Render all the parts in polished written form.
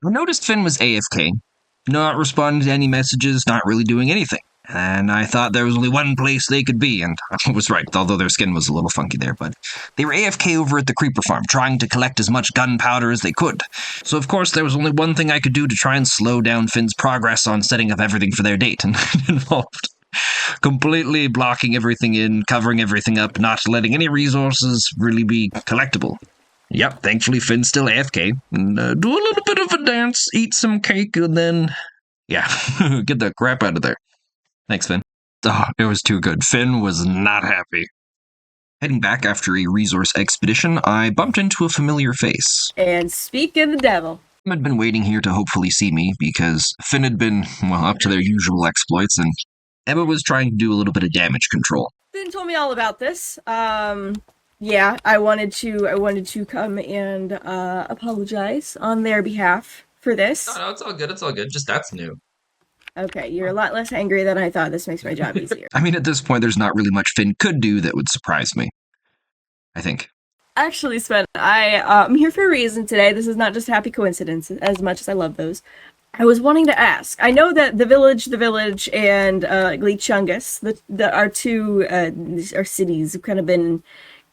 I noticed Finn was AFK, not responding to any messages, not really doing anything. And I thought there was only one place they could be, and I was right, although their skin was a little funky there, but they were AFK over at the creeper farm, trying to collect as much gunpowder as they could. So of course there was only one thing I could do to try and slow down Finn's progress on setting up everything for their date, and it involved completely blocking everything in, covering everything up, not letting any resources really be collectible. Yep, thankfully Finn's still AFK, and do a little bit of a dance, eat some cake, and then, yeah, get the crap out of there. Thanks, Finn. Oh, it was too good. Finn was not happy. Heading back after a resource expedition, I bumped into a familiar face. And speak of the devil. Had been waiting here to hopefully see me, because Finn had been, well, up to their usual exploits, and Emma was trying to do a little bit of damage control. Finn told me all about this. Yeah, I wanted to come and apologize on their behalf for this. No, it's all good. It's all good. Just that's new. Okay, you're a lot less angry than I thought. This makes my job easier. I mean, at this point, there's not really much Finn could do that would surprise me. I think. Actually, Sven, I'm here for a reason today. This is not just a happy coincidence, as much as I love those. I was wanting to ask. I know that the village, and Gleechungus, our two our cities, have kind of been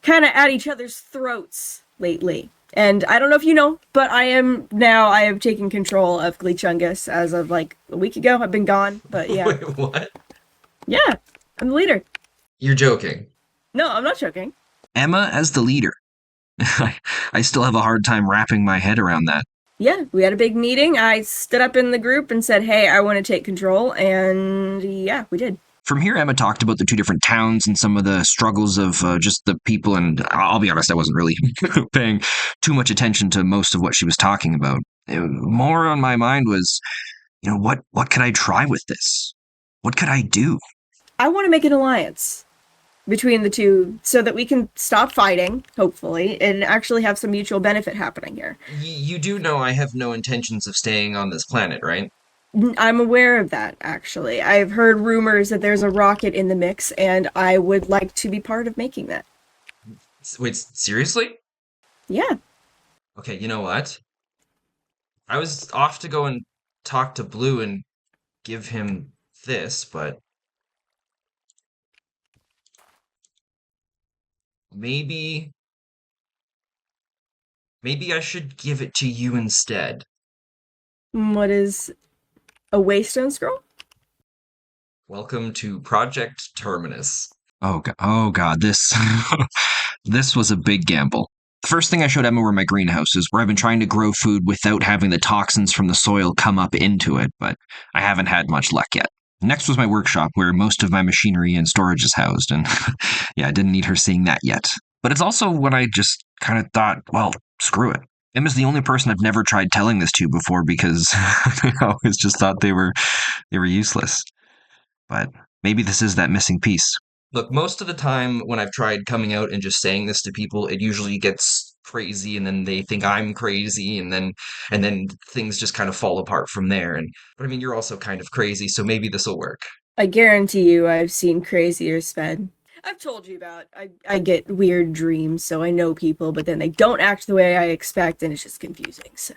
at each other's throats lately. And I don't know if you know, but I have taken control of Gleechungus as of like a week ago. I've been gone, but yeah. Wait, what? Yeah, I'm the leader. You're joking. No, I'm not joking. Emma as the leader. I still have a hard time wrapping my head around that. Yeah, we had a big meeting. I stood up in the group and said, hey, I want to take control. And yeah, we did. From here, Emma talked about the two different towns and some of the struggles of just the people, and I'll be honest, I wasn't really paying too much attention to most of what she was talking about. More on my mind was, what could I try with this? What could I do? I want to make an alliance between the two so that we can stop fighting, hopefully, and actually have some mutual benefit happening here. You do know I have no intentions of staying on this planet, right? I'm aware of that, actually. I've heard rumors that there's a rocket in the mix, and I would like to be part of making that. Wait, seriously? Yeah. Okay, you know what? I was off to go and talk to Blue and give him this, but maybe I should give it to you instead. What is a waystone scroll? Welcome to Project Terminus. Oh god, this this was a big gamble. The first thing I showed Emma were my greenhouses, where I've been trying to grow food without having the toxins from the soil come up into it, but I haven't had much luck yet. Next was my workshop, where most of my machinery and storage is housed, and yeah, I didn't need her seeing that yet. But it's also when I just kind of thought, well, screw it. Emma's the only person I've never tried telling this to before because I always just thought they were useless. But maybe this is that missing piece. Look, most of the time when I've tried coming out and just saying this to people, it usually gets crazy and then they think I'm crazy and then things just kind of fall apart from there. But I mean, you're also kind of crazy, so maybe this will work. I guarantee you I've seen crazier, Sven. I've told you about, I get weird dreams, so I know people, but then they don't act the way I expect, and it's just confusing, so.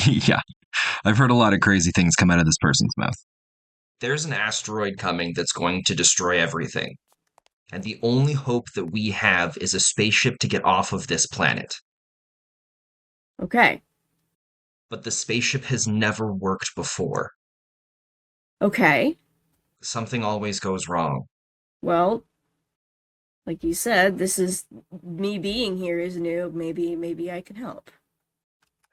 Yeah, I've heard a lot of crazy things come out of this person's mouth. There's an asteroid coming that's going to destroy everything. And the only hope that we have is a spaceship to get off of this planet. Okay. But the spaceship has never worked before. Okay. Something always goes wrong. Well, like you said, this is me being here is new. Maybe I can help.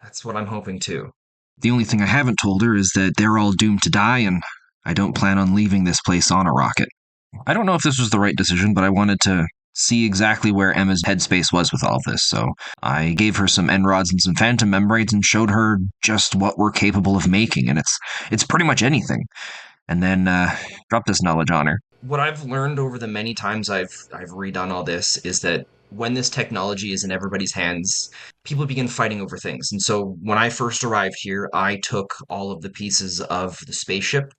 That's what I'm hoping too. The only thing I haven't told her is that they're all doomed to die, and I don't plan on leaving this place on a rocket. I don't know if this was the right decision, but I wanted to see exactly where Emma's headspace was with all this, so I gave her some end rods and some phantom membranes and showed her just what we're capable of making, and it's pretty much anything. And then dropped this knowledge on her. What I've learned over the many times I've redone all this is that when this technology is in everybody's hands, people begin fighting over things. And so when I first arrived here, I took all of the pieces of the spaceship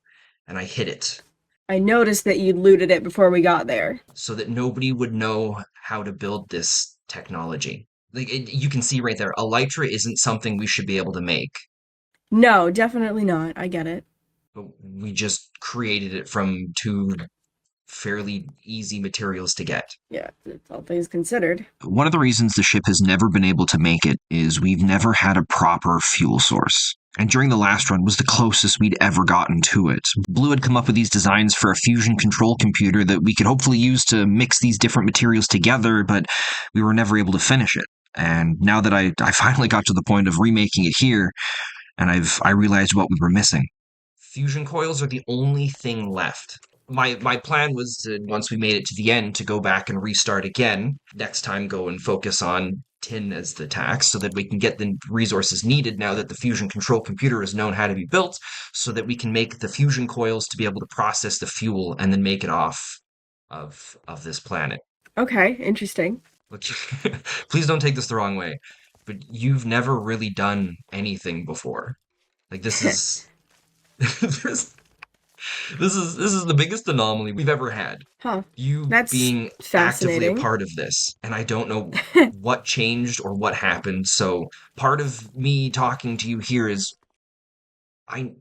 and I hid it. I noticed that you looted it before we got there. So that nobody would know how to build this technology. You can see right there, Elytra isn't something we should be able to make. No, definitely not. I get it. But we just created it from two fairly easy materials to get. Yeah, all things considered. One of the reasons the ship has never been able to make it is we've never had a proper fuel source. And during the last run was the closest we'd ever gotten to it. Blue had come up with these designs for a fusion control computer that we could hopefully use to mix these different materials together, but we were never able to finish it. And now that I finally got to the point of remaking it here, and I realized what we were missing. Fusion coils are the only thing left. My plan was to, once we made it to the end, to go back and restart again. Next time, go and focus on tin as the tax so that we can get the resources needed now that the fusion control computer is known how to be built, so that we can make the fusion coils to be able to process the fuel and then make it off of this planet. Okay, interesting. Please don't take this the wrong way, but you've never really done anything before. Like this is this, this is the biggest anomaly we've ever had. Huh. You That's being actively a fascinating. part of this, and I don't know what changed or what happened. So part of me talking to you here is I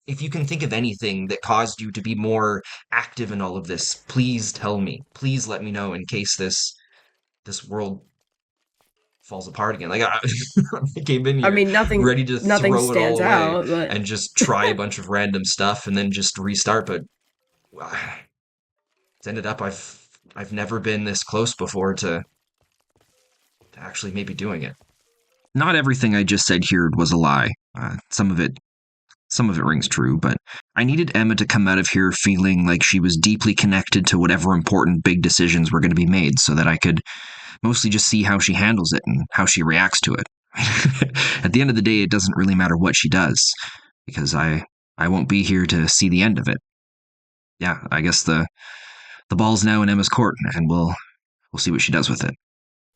if you can think of anything that caused you to be more active in all of this, please tell me. Please let me know in case this world falls apart again. Like I came in I here mean, ready to nothing throw it stands all away out, but and just try a bunch of random stuff and then just restart. But it's ended up I've never been this close before to actually maybe doing it. Not everything I just said here was a lie. Some of it rings true, but I needed Emma to come out of here feeling like she was deeply connected to whatever important big decisions were going to be made, so that I could mostly just see how she handles it and how she reacts to it. At the end of the day, it doesn't really matter what she does, because I won't be here to see the end of it. Yeah, I guess the ball's now in Emma's court, and we'll see what she does with it.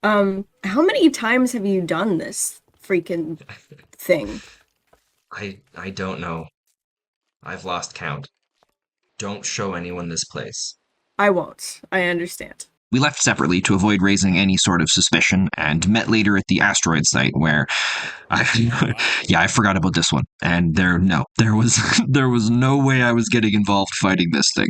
how many times have you done this freaking thing? I don't know. I've lost count. Don't show anyone this place. I won't. I understand. We left separately to avoid raising any sort of suspicion, and met later at the asteroid site where I forgot about this one. And there was there was no way I was getting involved fighting this thing.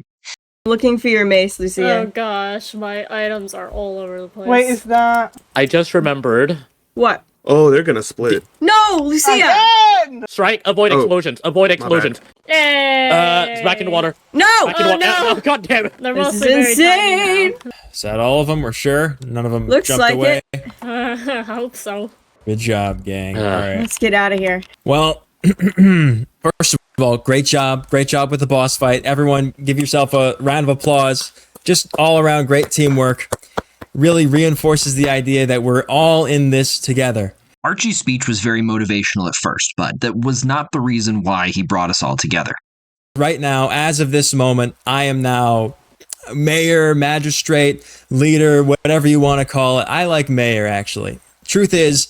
Looking for your mace, Lucia. Oh gosh, my items are all over the place. Wait, is that... I just remembered. What? Oh, they're gonna split. No, Lucia! Again! Strike, avoid Oh, explosions, avoid explosions. Yay! Back in the water. No! Back in the water. no! Oh, God damn it. They're This is mostly very insane! tiny Is that all of them? We're sure? None of them Looks jumped like away? now. I hope so. Good job, gang. All right. Let's get out of here. Well, first of all, great job. Great job with the boss fight. Everyone, give yourself a round of applause. Just all around great teamwork. Really reinforces the idea that we're all in this together. Archie's speech was very motivational at first, but that was not the reason why he brought us all together. Right now, as of this moment, I am now mayor, magistrate, leader, whatever you want to call it. I like mayor, actually. Truth is,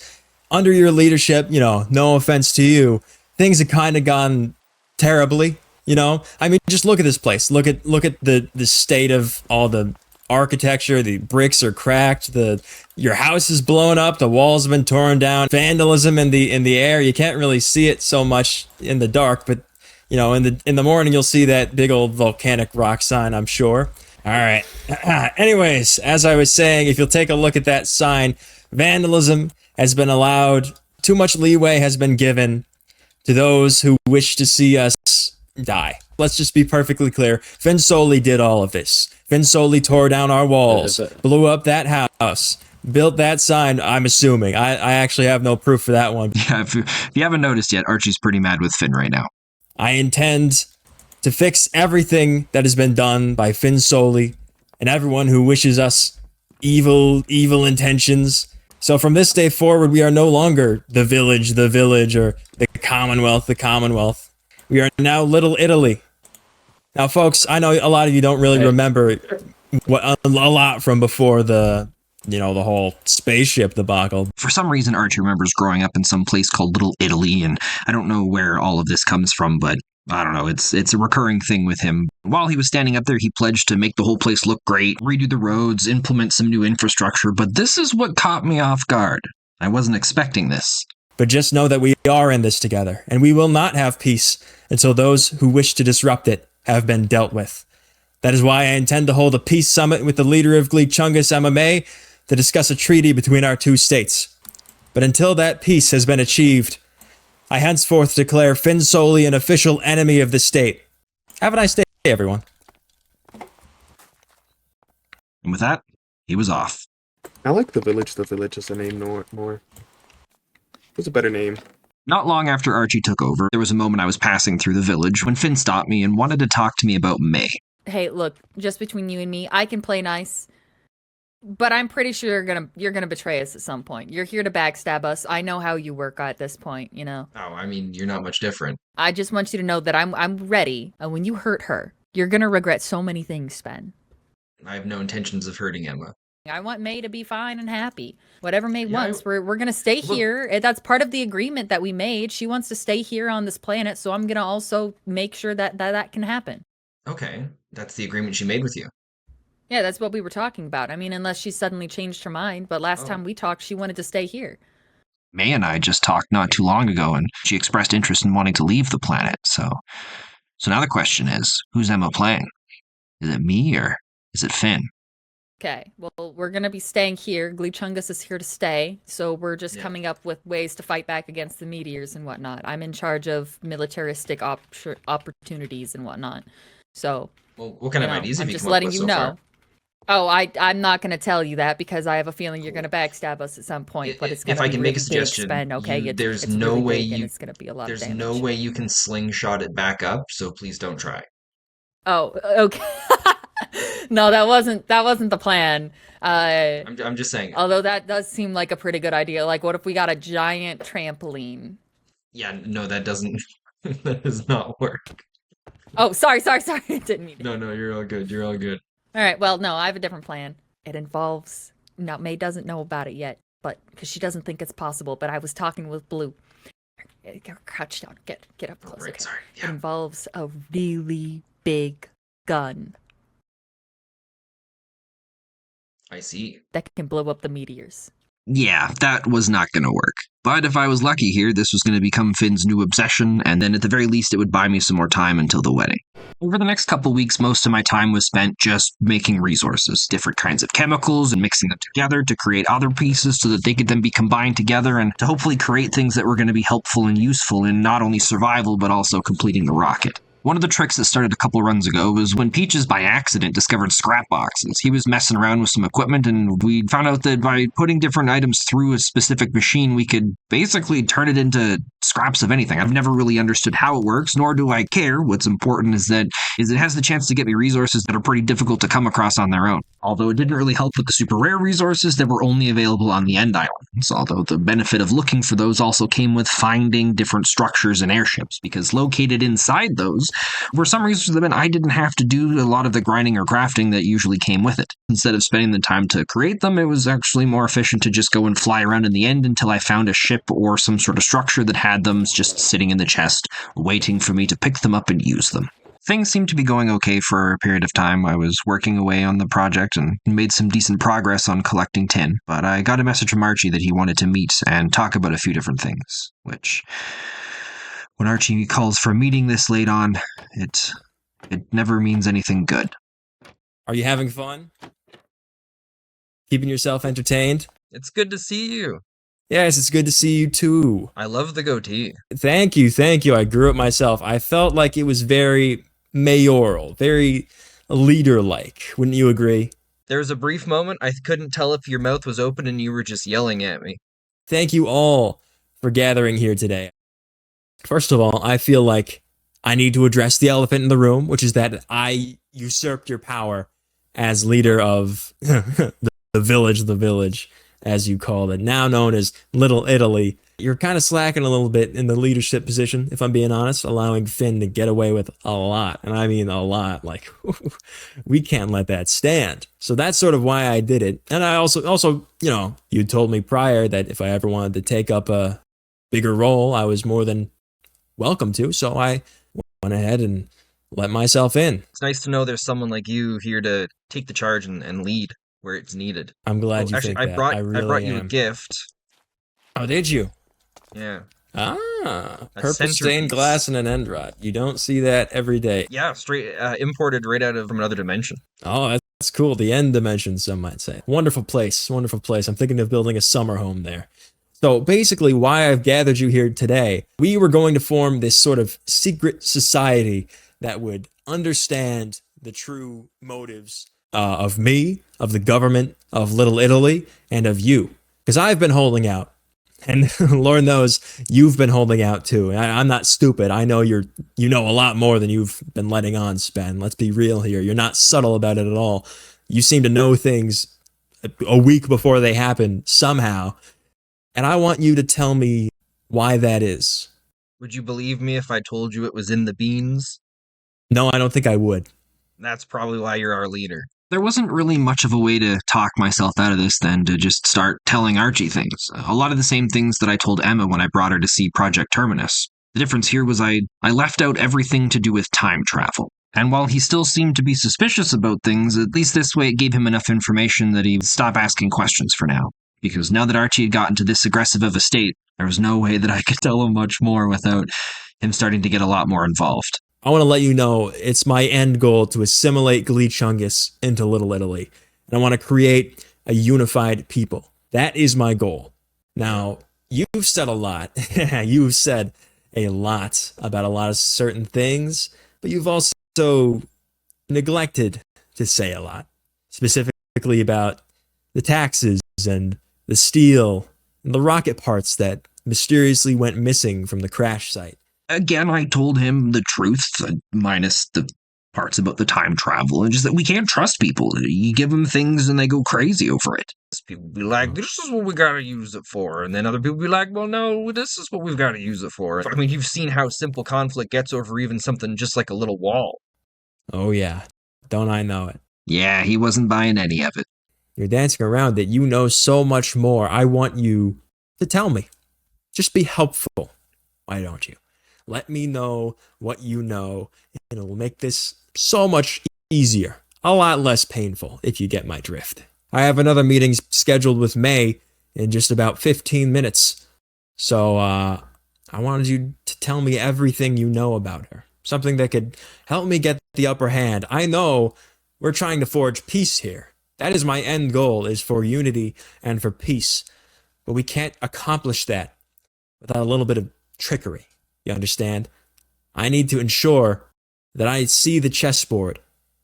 under your leadership, no offense to you, things have kind of gone terribly, I mean, just look at this place. Look at the state of all the architecture. The bricks are cracked. Your house is blown up. The walls have been torn down. Vandalism in the air. You can't really see it so much in the dark, but in the morning you'll see that big old volcanic rock sign, I'm sure. All right. Anyways, as I was saying, if you'll take a look at that sign, vandalism has been allowed. Too much leeway has been given to those who wish to see us die. Let's just be perfectly clear. Finn Soley did all of this. Finn Soley tore down our walls, blew up that house, built that sign, I'm assuming. I actually have no proof for that one. Yeah, if you haven't noticed yet, Archie's pretty mad with Finn right now. I intend to fix everything that has been done by Finn Soley and everyone who wishes us evil intentions. So from this day forward, we are no longer the village, or the Commonwealth. We are now Little Italy. Now, folks, I know a lot of you don't really remember a lot from before the whole spaceship debacle. For some reason, Archie remembers growing up in some place called Little Italy, and I don't know where all of this comes from, but I don't know, it's a recurring thing with him. While he was standing up there, he pledged to make the whole place look great, redo the roads, implement some new infrastructure, but this is what caught me off guard. I wasn't expecting this. But just know that we are in this together, and we will not have peace until those who wish to disrupt it have been dealt with. That is why I intend to hold a peace summit with the leader of Gleek Chungus MMA to discuss a treaty between our two states. But until that peace has been achieved, I henceforth declare Finn Solely an official enemy of the state. Have a nice day, everyone. And with that, he was off. I like the village as a name more. It was a better name. Not long after Archie took over, there was a moment I was passing through the village when Finn stopped me and wanted to talk to me about May. Hey, look, just between you and me, I can play nice, but I'm pretty sure you're gonna betray us at some point. You're here to backstab us. I know how you work at this point, you know. Oh, I mean, you're not much different. I just want you to know that I'm ready, and when you hurt her, you're gonna regret so many things, Sven. I have no intentions of hurting Emma. I want May to be fine and happy. Whatever May wants, we're gonna stay here. That's part of the agreement that we made. She wants to stay here on this planet, so I'm gonna also make sure that can happen. Okay, that's the agreement she made with you. Yeah, that's what we were talking about. I mean, unless she suddenly changed her mind, but last time we talked, she wanted to stay here. May and I just talked not too long ago, and she expressed interest in wanting to leave the planet, so now the question is, who's Emma playing? Is it me, or is it Finn? Okay, well, we're gonna be staying here. Gleechungus is here to stay, so we're just coming up with ways to fight back against the meteors and whatnot. I'm in charge of militaristic opportunities and whatnot. So, well, what kind of ideas have I'm you just come letting up with you so know. far? I'm not going to tell you that because I have a feeling you're going to backstab us at some point. But it's going to be if I can really make a suggestion, big, Sven, okay? there's it's no really way big and you. it's going to be a lot of There's damage. no way you can slingshot it back up, so please don't try. Oh, okay. No, that wasn't the plan. I'm just saying. Although that does seem like a pretty good idea. Like, what if we got a giant trampoline? Yeah, no, that doesn't. That does not work. Oh, sorry. I didn't mean to. No, you're all good. You're all good. All right, well, no, I have a different plan. It involves... Now, May doesn't know about it yet, but because she doesn't think it's possible, but I was talking with Blue. Crouch down. Get up close. Right, okay? sorry. It Yeah. involves a really big gun I see. that can blow up the meteors. Yeah, that was not going to work. But if I was lucky here, this was going to become Finn's new obsession, and then at the very least it would buy me some more time until the wedding. Over the next couple weeks, most of my time was spent just making resources, different kinds of chemicals, and mixing them together to create other pieces so that they could then be combined together and to hopefully create things that were going to be helpful and useful in not only survival, but also completing the rocket. One of the tricks that started a couple runs ago was when Peaches by accident discovered scrap boxes. He was messing around with some equipment and we found out that by putting different items through a specific machine, we could basically turn it into scraps of anything. I've never really understood how it works, nor do I care. What's important is it has the chance to get me resources that are pretty difficult to come across on their own. Although it didn't really help with the super rare resources that were only available on the end islands. Although the benefit of looking for those also came with finding different structures and airships, because located inside those were some resources that meant I didn't have to do a lot of the grinding or crafting that usually came with it. Instead of spending the time to create them, it was actually more efficient to just go and fly around in the end until I found a ship or some sort of structure that had them just sitting in the chest, waiting for me to pick them up and use them. Things seemed to be going okay for a period of time. I was working away on the project and made some decent progress on collecting tin, but I got a message from Archie that he wanted to meet and talk about a few different things, which, when Archie calls for a meeting this late on, it never means anything good. Are you having fun? Keeping yourself entertained? It's good to see you. Yes, it's good to see you too. I love the goatee. Thank you. I grew it myself. I felt like it was very mayoral, very leader-like. Wouldn't you agree? There was a brief moment I couldn't tell if your mouth was open and you were just yelling at me. Thank you all for gathering here today. First of all, I feel like I need to address the elephant in the room, which is that I usurped your power as leader of the village, as you called it, now known as Little Italy. You're kind of slacking a little bit in the leadership position, if I'm being honest, allowing Finn to get away with a lot. And I mean a lot. Like, we can't let that stand. So that's sort of why I did it. And I also, you told me prior that if I ever wanted to take up a bigger role, I was more than welcome to. So I went ahead and let myself in. It's nice to know there's someone like you here to take the charge and lead where it's needed. I'm glad you actually, think that. I brought you a am. gift. Oh, did you? Yeah. Ah, A purple stained centerpiece. glass and an end rod. You don't see that every day. Yeah, straight imported right out of from another dimension. Oh, that's cool. The end dimension, some might say. Wonderful place. Wonderful place. I'm thinking of building a summer home there. So basically, why I've gathered you here today, we were going to form this sort of secret society that would understand the true motives of me, of the government, of Little Italy, and of you. Because I've been holding out. And Lord knows you've been holding out too. I'm not stupid. I know you know a lot more than you've been letting on, Spen. Let's be real here. You're not subtle about it at all. You seem to know things a week before they happen somehow. And I want you to tell me why that is. Would you believe me if I told you it was in the beans? No, I don't think I would. That's probably why you're our leader. There wasn't really much of a way to talk myself out of this than to just start telling Archie things. A lot of the same things that I told Emma when I brought her to see Project Terminus. The difference here was I left out everything to do with time travel. And while he still seemed to be suspicious about things, at least this way it gave him enough information that he'd stop asking questions for now. Because now that Archie had gotten to this aggressive of a state, there was no way that I could tell him much more without him starting to get a lot more involved. I want to let you know it's my end goal to assimilate Chungus into Little Italy. And I want to create a unified people. That is my goal. Now, you've said a lot. You've said a lot about a lot of certain things, but you've also neglected to say a lot. Specifically about the taxes and the steel and the rocket parts that mysteriously went missing from the crash site. Again, I told him the truth, minus the parts about the time travel, and just that we can't trust people. You give them things and they go crazy over it. People be like, this is what we gotta use it for. And then other people be like, well, no, this is what we've gotta use it for. I mean, you've seen how simple conflict gets over even something just like a little wall. Oh yeah, don't I know it? Yeah, he wasn't buying any of it. You're dancing around it. You know so much more. I want you to tell me. Just be helpful. Why don't you? Let me know what you know, and it will make this so much easier. A lot less painful, if you get my drift. I have another meeting scheduled with May in just about 15 minutes. So, I wanted you to tell me everything you know about her. Something that could help me get the upper hand. I know we're trying to forge peace here. That is my end goal, is for unity and for peace. But we can't accomplish that without a little bit of trickery. You understand? I need to ensure that I see the chessboard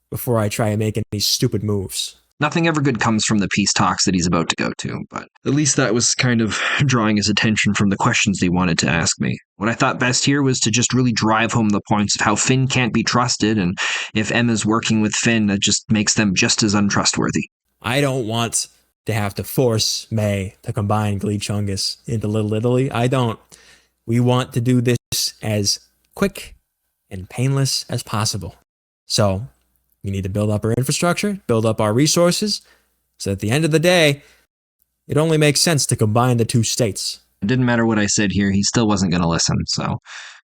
before I try and make any stupid moves. Nothing ever good comes from the peace talks that he's about to go to, but at least that was kind of drawing his attention from the questions he wanted to ask me. What I thought best here was to just really drive home the points of how Finn can't be trusted, and if Emma's working with Finn, that just makes them just as untrustworthy. I don't want to have to force May to combine Chungus into Little Italy. I don't. We want to do this as quick and painless as possible. So, we need to build up our infrastructure, build up our resources, so at the end of the day, it only makes sense to combine the two states. It didn't matter what I said here, he still wasn't going to listen, so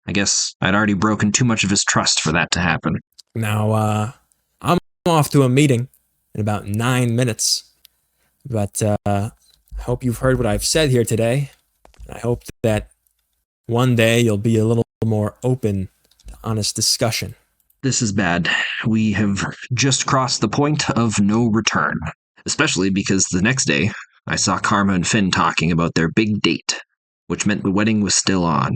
I guess I'd already broken too much of his trust for that to happen. Now, I'm off to a meeting in about 9 minutes, but I hope you've heard what I've said here today. I hope that one day you'll be a little more open to honest discussion. This is bad. We have just crossed the point of no return. Especially because the next day, I saw Karma and Finn talking about their big date, which meant the wedding was still on.